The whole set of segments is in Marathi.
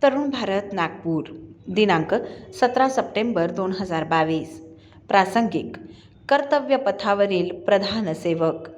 तरुण भारत नागपूर दिनांक 17 सप्टेंबर 2022. प्रासंगिक कर्तव्यपथावरील प्रधान सेवक.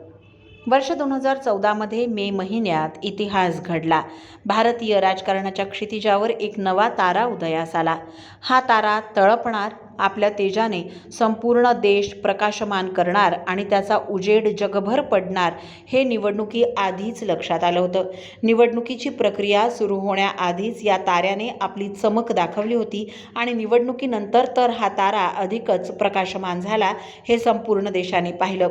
वर्ष 2014 मे महिन्यात इतिहास घडला. भारतीय राजकारणाच्या क्षितिजावर एक नवा तारा उदयास आला. हा तारा तळपणार, आपल्या तेजाने संपूर्ण देश प्रकाशमान करणार आणि त्याचा उजेड जगभर पडणार हे निवडणुकी आधीच लक्षात आलं होतं. निवडणुकीची प्रक्रिया सुरू होण्याआधीच या ताऱ्याने आपली चमक दाखवली होती आणि निवडणुकीनंतर तर हा तारा अधिकच प्रकाशमान झाला हे संपूर्ण देशाने पाहिलं.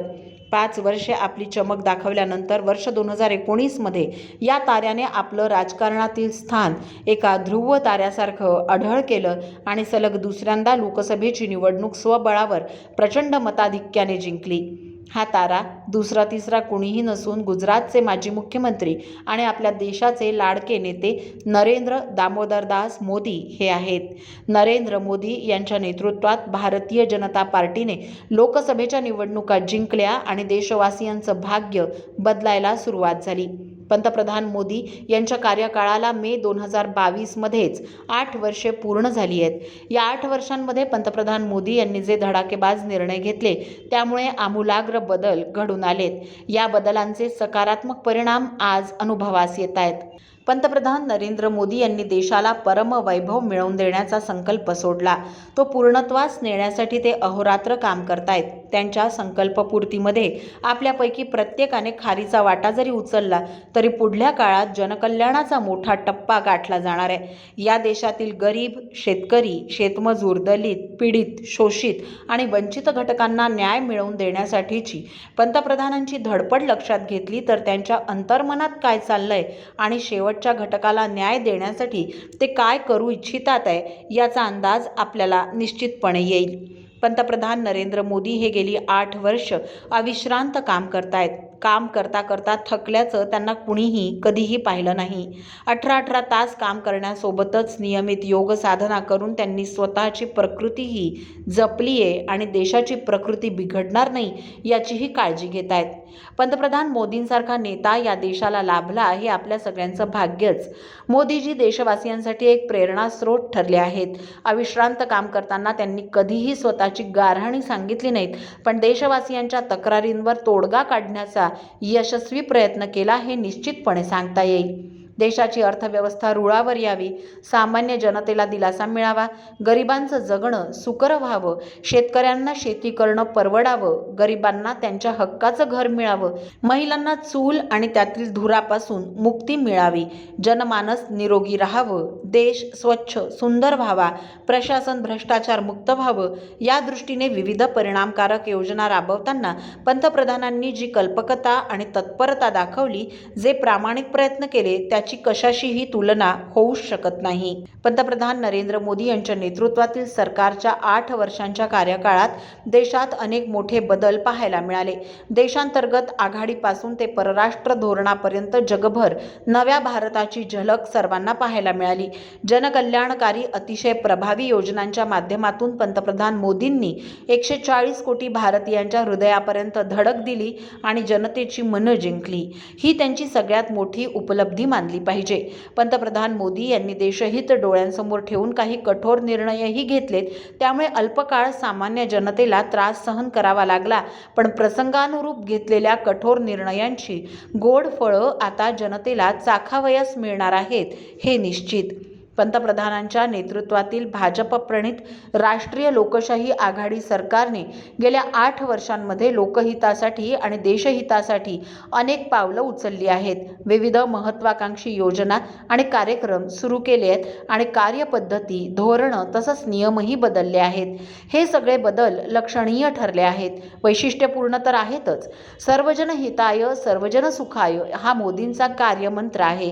5 वर्षे आपली चमक दाखवल्यानंतर वर्ष 2019 या ताऱ्याने आपलं राजकारणातील स्थान एका ध्रुव ताऱ्यासारखं अढळ केलं आणि सलग दुसऱ्यांदा लोकसभेची निवडणूक स्वबळावर प्रचंड मताधिक्याने जिंकली. हा तारा दुसरा तिसरा कोणीही नसून गुजरातचे माजी मुख्यमंत्री आणि आपल्या देशाचे लाडके नेते नरेंद्र दामोदरदास मोदी हे आहेत. नरेंद्र मोदी यांच्या नेतृत्वात भारतीय जनता पार्टीने लोकसभेच्या निवडणुका जिंकल्या आणि देशवासियांचं भाग्य बदलायला सुरुवात झाली. पंतप्रधान मोदी यांच्या कार्यकाळाला मे 2022मध्येच 8 वर्षे पूर्ण झाली आहेत. या 8 वर्षांमध्ये पंतप्रधान मोदी यांनी जे धडाकेबाज निर्णय घेतले त्यामुळे आमूलाग्र बदल घडून आलेत. या बदलांचे सकारात्मक परिणाम आज अनुभवास येत आहेत. पंतप्रधान नरेंद्र मोदी यांनी देशाला परमवैभव मिळवून देण्याचा संकल्प सोडला. तो पूर्णत्वास नेण्यासाठी ते अहोरात्र काम करतायत. त्यांच्या संकल्पपूर्तीमध्ये आपल्यापैकी प्रत्येकाने खारीचा वाटा जरी उचलला तरी पुढल्या काळात जनकल्याणाचा मोठा टप्पा गाठला जाणार आहे. या देशातील गरीब, शेतकरी, शेतमजूर, दलित, पीडित, शोषित आणि वंचित घटकांना न्याय मिळवून देण्यासाठीची पंतप्रधानांची धडपड लक्षात घेतली तर त्यांच्या अंतर्मनात काय चाललंय आणि शेवटच्या घटकाला न्याय देण्यासाठी ते काय करू इच्छितात आहे याचा अंदाज आपल्याला निश्चितपणे येईल. पंतप्रधान नरेंद्र मोदी हे गेली 8 वर्ष अविश्रांत काम करतायत. काम करता करता थकल्याचं त्यांना कुणीही कधीही पाहिलं नाही. 18 तास काम करण्यासोबतच नियमित योग साधना करून त्यांनी स्वतःची प्रकृतीही जपली आहे आणि देशाची प्रकृती बिघडणार नाही याचीही काळजी घेत आहेत. पंतप्रधान मोदींसारखा नेता या देशाला लाभला हे आपल्या सगळ्यांचं भाग्यच. मोदीजी देशवासियांसाठी एक प्रेरणास्रोत ठरले आहेत. अविश्रांत काम करताना त्यांनी कधीही स्वतःची गाऱ्हाणी सांगितली नाहीत, पण देशवासियांच्या तक्रारींवर तोडगा काढण्याचा यशस्वी प्रयत्न केला हे निश्चितपणे सांगता येईल. देशाची अर्थव्यवस्था रुळावर यावी, सामान्य जनतेला दिलासा मिळावा, गरिबांचं जगणं सुकर व्हावं, शेतकऱ्यांना शेती करणं परवडावं, गरिबांना त्यांच्या हक्काचं घर मिळावं, महिलांना चूल आणि त्यातील धुरापासून मुक्ती मिळावी, जनमानस निरोगी राहावं, देश स्वच्छ सुंदर व्हावा, प्रशासन भ्रष्टाचार मुक्त व्हावं या दृष्टीने विविध परिणामकारक योजना राबवताना पंतप्रधानांनी जी कल्पकता आणि तत्परता दाखवली, जे प्रामाणिक प्रयत्न केले त्याची कशाशीही तुलना होऊ शकत नाही. पंतप्रधान नरेंद्र मोदी यांच्या नेतृत्वातील सरकारच्या 8 वर्षांच्या कार्यकाळात देशात अनेक मोठे बदल पाहायला मिळाले. देशांतर्गत आघाडीपासून ते परराष्ट्र धोरणापर्यंत जगभर नव्या भारताची झलक सर्वांना पाहायला मिळाली. जनकल्याणकारी अतिशय प्रभावी योजनांच्या माध्यमातून पंतप्रधान मोदींनी 140 कोटी भारतीयांच्या हृदयापर्यंत धडक दिली आणि जनतेची मनं जिंकली. ही त्यांची सगळ्यात मोठी उपलब्धी मानली पाहिजे. पंतप्रधान मोदी यांनी देशहित डोळ्यांसमोर ठेवून काही कठोर निर्णयही घेतलेत. त्यामुळे अल्पकाळ सामान्य जनतेला त्रास सहन करावा लागला, पण प्रसंगानुरूप घेतलेल्या कठोर निर्णयांची गोड फळं आता जनतेला चाखावयास मिळणार आहेत हे निश्चित. पंतप्रधानांच्या नेतृत्वातील भाजप प्रणित राष्ट्रीय लोकशाही आघाडी सरकारने गेल्या 8 वर्षांमध्ये लोकहितासाठी आणि देशहितासाठी अनेक पावलं उचलली आहेत. विविध महत्त्वाकांक्षी योजना आणि कार्यक्रम सुरू केले आहेत आणि कार्यपद्धती, धोरणं तसंच नियमही बदलले आहेत. हे सगळे बदल लक्षणीय ठरले आहेत. वैशिष्ट्यपूर्ण तर आहेतच. सर्वजन हिताय सर्वजन सुखाय हा मोदींचा कार्यमंत्र आहे.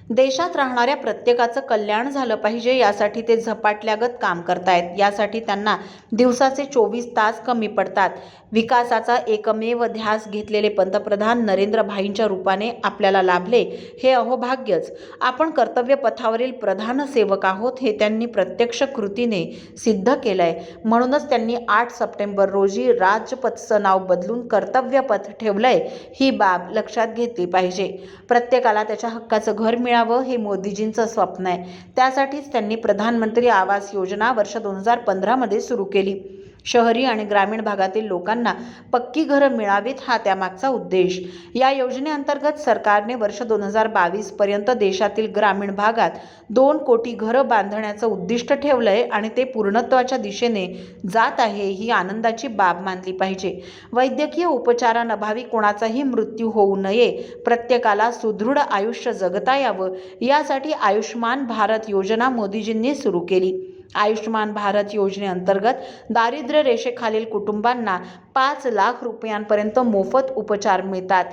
देशात राहणाऱ्या प्रत्येकाचं कल्याण झालं पाहिजे यासाठी ते झपाटल्यागत काम करतायत. यासाठी त्यांना दिवसाचे 24 तास कमी पडतात. विकासाचा एकमेव ध्यास घेतलेले पंतप्रधान नरेंद्र भाईंच्या रूपाने आपल्याला लाभले हे अहोभाग्यच. आपण कर्तव्यपथावरील प्रधान सेवक आहोत हे त्यांनी प्रत्यक्ष कृतीने सिद्ध केलंय. म्हणूनच त्यांनी 8 सप्टेंबर रोजी राजपथचं नाव बदलून कर्तव्यपथ ठेवलंय. ही बाब लक्षात घेतली पाहिजे. प्रत्येकाला त्याच्या हक्काचं घर मिळावं मिळावं हे मोदीजींचं स्वप्न आहे. त्यासाठीच त्यांनी प्रधानमंत्री आवास योजना वर्ष 2015 मध्ये सुरू केली. शहरी आणि ग्रामीण भागातील लोकांना पक्की घरं मिळावीत हा त्यामागचा उद्देश. या योजनेअंतर्गत सरकारने वर्ष 2022 पर्यंत देशातील ग्रामीण भागात 2 कोटी घरं बांधण्याचं उद्दिष्ट ठेवलंय आणि ते पूर्णत्वाच्या दिशेने जात आहे ही आनंदाची बाब मानली पाहिजे. वैद्यकीय उपचारांअभावी कोणाचाही मृत्यू होऊ नये, प्रत्येकाला सुदृढ आयुष्य जगता यावं यासाठी आयुष्मान भारत योजना मोदीजींनी सुरू केली. आयुष्मान भारत योजनेअंतर्गत दारिद्र्य रेषेखालील कुटुंबांना 5 लाख रुपयांपर्यंत मोफत उपचार मिळतात.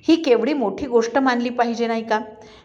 ही केवढी मोठी गोष्ट मानली पाहिजे नाही का?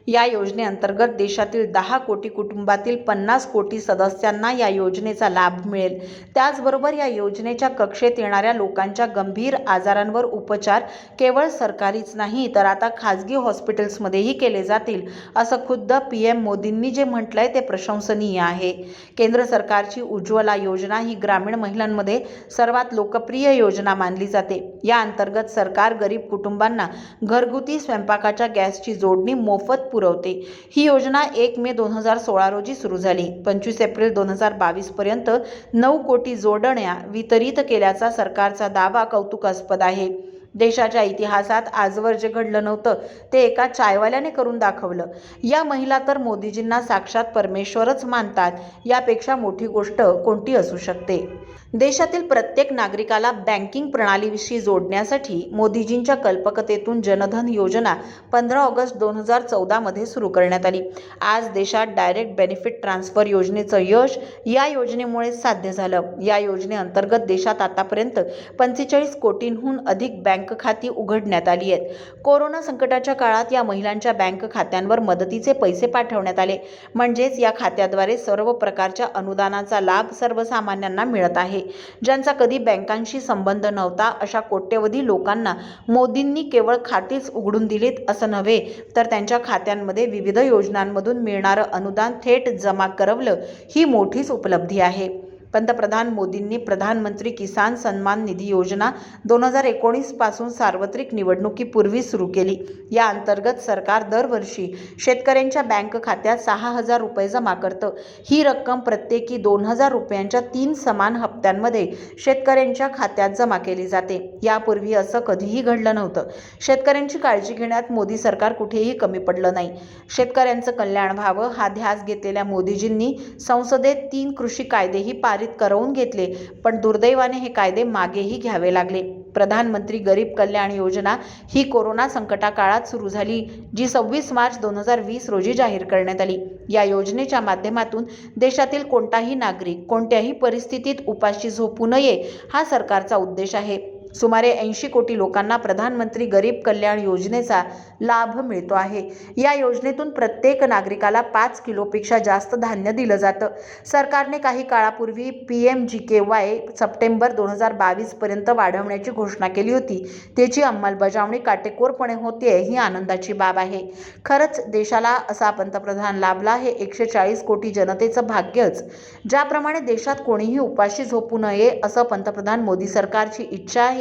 या योजनेअंतर्गत देशातील 10 कोटी कुटुंबातील 50 कोटी सदस्यांना या योजनेचा लाभ मिळेल. त्याचबरोबर या योजनेच्या कक्षेत येणाऱ्या लोकांच्या गंभीर आजारांवर उपचार केवळ सरकारीच नाही तर आता खाजगी हॉस्पिटल्समध्येही केले जातील, असं खुद्द PM मोदींनी जे म्हटलंय ते प्रशंसनीय आहे. केंद्र सरकारची उज्ज्वला योजना ही ग्रामीण महिलांमध्ये सर्वात लोकप्रिय योजना मानली जाते. या अंतर्गत सरकार गरीब कुटुंबांना घरगुती स्वयंपाकाच्या गॅसची जोडणी मोफत पुरवते. ही योजना 1 मे 2016 रोजी सुरू झाली. 25 एप्रिल 2022 पर्यंत 9 कोटी जोडण्या वितरित केल्याचा सरकारचा दावा कौतुकास्पद आहे. देशाच्या इतिहासात आजवर जे घडलं नव्हतं ते एका चायवाल्याने करून दाखवलं. या महिला तर मोदीजींना साक्षात परमेश्वरच मानतात. यापेक्षा मोठी गोष्ट कोणती असू शकते? देशातील प्रत्येक नागरिकाला बँकिंग प्रणालीविषयी जोडण्यासाठी मोदीजींच्या कल्पकतेतून जनधन योजना 15 ऑगस्ट 2014 मध्ये सुरू करण्यात आली. आज देशात डायरेक्ट बेनिफिट ट्रान्सफर योजनेचं यश या योजनेमुळे साध्य झालं. या योजनेअंतर्गत देशात आतापर्यंत 45 कोटींहून अधिक बँक खाती उघडण्यात आली आहेत. कोरोना संकटाच्या काळात या महिलांच्या बँक खात्यांवर मदतीचे पैसे पाठवण्यात आले. म्हणजेच या खात्याद्वारे सर्व प्रकारच्या अनुदानाचा लाभ सर्वसामान्यांना मिळत आहे. ज्यांचा कधी बँकांशी संबंध नव्हता अशा कोट्यवधी लोकांना मोदींनी केवळ खातेच उघडून दिलीत असं नव्हे तर त्यांच्या खात्यांमध्ये विविध योजनांमधून मिळणारं अनुदान थेट जमा करवलं. ही मोठीच उपलब्धी आहे. पंतप्रधान मोदींनी प्रधानमंत्री किसान सन्मान निधी योजना 2019 पासून सार्वत्रिक निवडणुकीपूर्वी सुरू केली. या अंतर्गत सरकार दरवर्षी शेतकऱ्यांच्या बँक खात्यात 6,000 रुपये जमा करतं. ही रक्कम प्रत्येकी 2,000 रुपयांच्या 3 समान हप्त्यांमध्ये शेतकऱ्यांच्या खात्यात जमा केली जाते. यापूर्वी असं कधीही घडलं नव्हतं. शेतकऱ्यांची काळजी घेण्यात मोदी सरकार कुठेही कमी पडलं नाही. शेतकऱ्यांचं कल्याण व्हावं हा ध्यास घेतलेल्या मोदीजींनी संसदेत 3 कृषी कायदेही पारित करवून घेतले. पण दुर्दैवाने हे कायदे मागेही घ्यावे लागले. प्रधानमंत्री गरीब कल्याण योजना ही कोरोना संकटा काळात सुरू झाली, जी 26 मार्च 2020 रोजी जाहीर करण्यात आली. या योजनेच्या माध्यमातून देशातील कोणताही नागरिक कोणत्याही परिस्थितीत उपाशी झोपू नये हा सरकारचा उद्देश आहे. सुमारे 80 कोटी लोकांना प्रधानमंत्री गरीब कल्याण योजनेचा लाभ मिळतो आहे. या योजनेतून प्रत्येक नागरिकाला 5 किलोपेक्षा जास्त धान्य दिलं जातं. सरकारने काही काळापूर्वी PMGKY सप्टेंबर 2022 पर्यंत वाढवण्याची घोषणा केली होती. त्याची अंमलबजावणी काटेकोरपणे होते ही आनंदाची बाब आहे. खरंच देशाला असा पंतप्रधान लाभला हे 140 कोटी जनतेचं भाग्यच. ज्याप्रमाणे देशात कोणीही उपाशी झोपू नये असं पंतप्रधान मोदी सरकारची इच्छा आहे,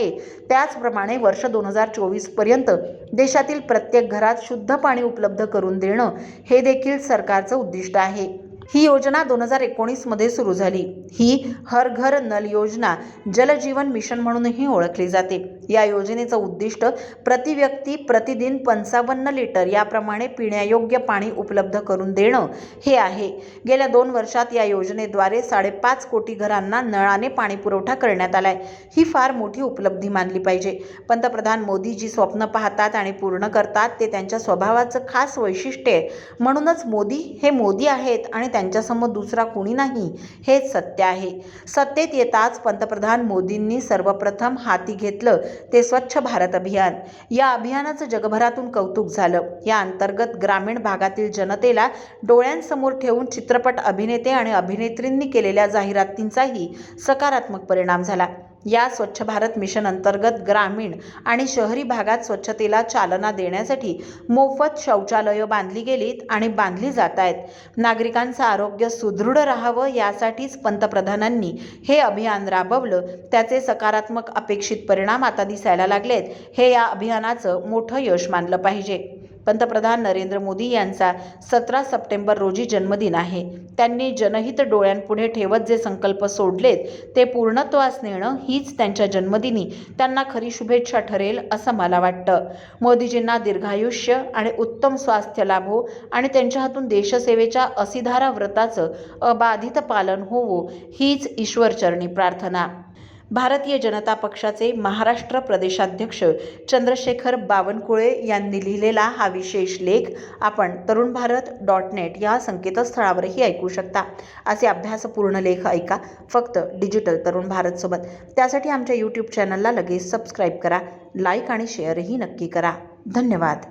त्याचप्रमाणे वर्ष 2024 पर्यंत देशातील प्रत्येक घरात शुद्ध पाणी उपलब्ध करून देणं हे देखील सरकारचं उद्दिष्ट आहे. ही योजना 2019 मध्ये सुरू झाली. ही हर घर नल योजना जलजीवन मिशन म्हणूनही ओळखली जाते. या योजनेचं उद्दिष्ट प्रति व्यक्ती प्रतिदिन 55 लिटर याप्रमाणे पिण्यायोग्य पाणी उपलब्ध करून देणं हे आहे. गेल्या 2 वर्षात या योजनेद्वारे 5.5 कोटी घरांना नळाने पाणी पुरवठा करण्यात आलाय. ही फार मोठी उपलब्धी मानली पाहिजे. पंतप्रधान मोदी जी स्वप्न पाहतात आणि पूर्ण करतात ते त्यांच्या स्वभावाचं खास वैशिष्ट्य आहे. म्हणूनच मोदी हे मोदी आहेत आणि त्यांच्यासमोर दुसरा कुणी नाही हेच सत्य आहे. सत्तेत येताच पंतप्रधान मोदींनी सर्वप्रथम हाती घेतलं ते स्वच्छ भारत अभियान. या अभियानाचं जगभरातून कौतुक झालं. या अंतर्गत ग्रामीण भागातील जनतेला डोळ्यांसमोर ठेवून चित्रपट अभिनेते आणि अभिनेत्रींनी केलेल्या जाहिरातींचाही सकारात्मक परिणाम झाला. या स्वच्छ भारत मिशन अंतर्गत ग्रामीण आणि शहरी भागात स्वच्छतेला चालना देण्यासाठी मोफत शौचालयं बांधली गेलीत आणि बांधली जात आहेत. नागरिकांचं आरोग्य सुदृढ राहावं यासाठीच पंतप्रधानांनी हे अभियान राबवलं. त्याचे सकारात्मक अपेक्षित परिणाम आता दिसायला लागलेत. हे या अभियानाचं मोठं यश मानलं पाहिजे. पंतप्रधान नरेंद्र मोदी यांचा 17 सप्टेंबर रोजी जन्मदिन आहे. त्यांनी जनहित डोळ्यांपुढे ठेवत जे संकल्प सोडलेत ते पूर्णत्वास नेणं हीच त्यांच्या जन्मदिनी त्यांना खरी शुभेच्छा ठरेल असं मला वाटतं. मोदीजींना दीर्घायुष्य आणि उत्तम स्वास्थ्य लाभो आणि त्यांच्या हातून देशसेवेच्या असिधारा व्रताचं अबाधित पालन होवो हीच ईश्वरचरणी प्रार्थना. भारतीय जनता पक्षाचे महाराष्ट्र प्रदेशाध्यक्ष चंद्रशेखर बावनकुळे यांनी लिहिलेला हा विशेष लेख आपण तरुणभारत.net या संकेतस्थळावरही ऐकू शकता. असे अभ्यासपूर्ण लेख ऐका फक्त डिजिटल तरुण भारतसोबत. त्यासाठी आमच्या YouTube चॅनलला लगेच सबस्क्राईब करा, लाईक आणि शेअरही नक्की करा. धन्यवाद.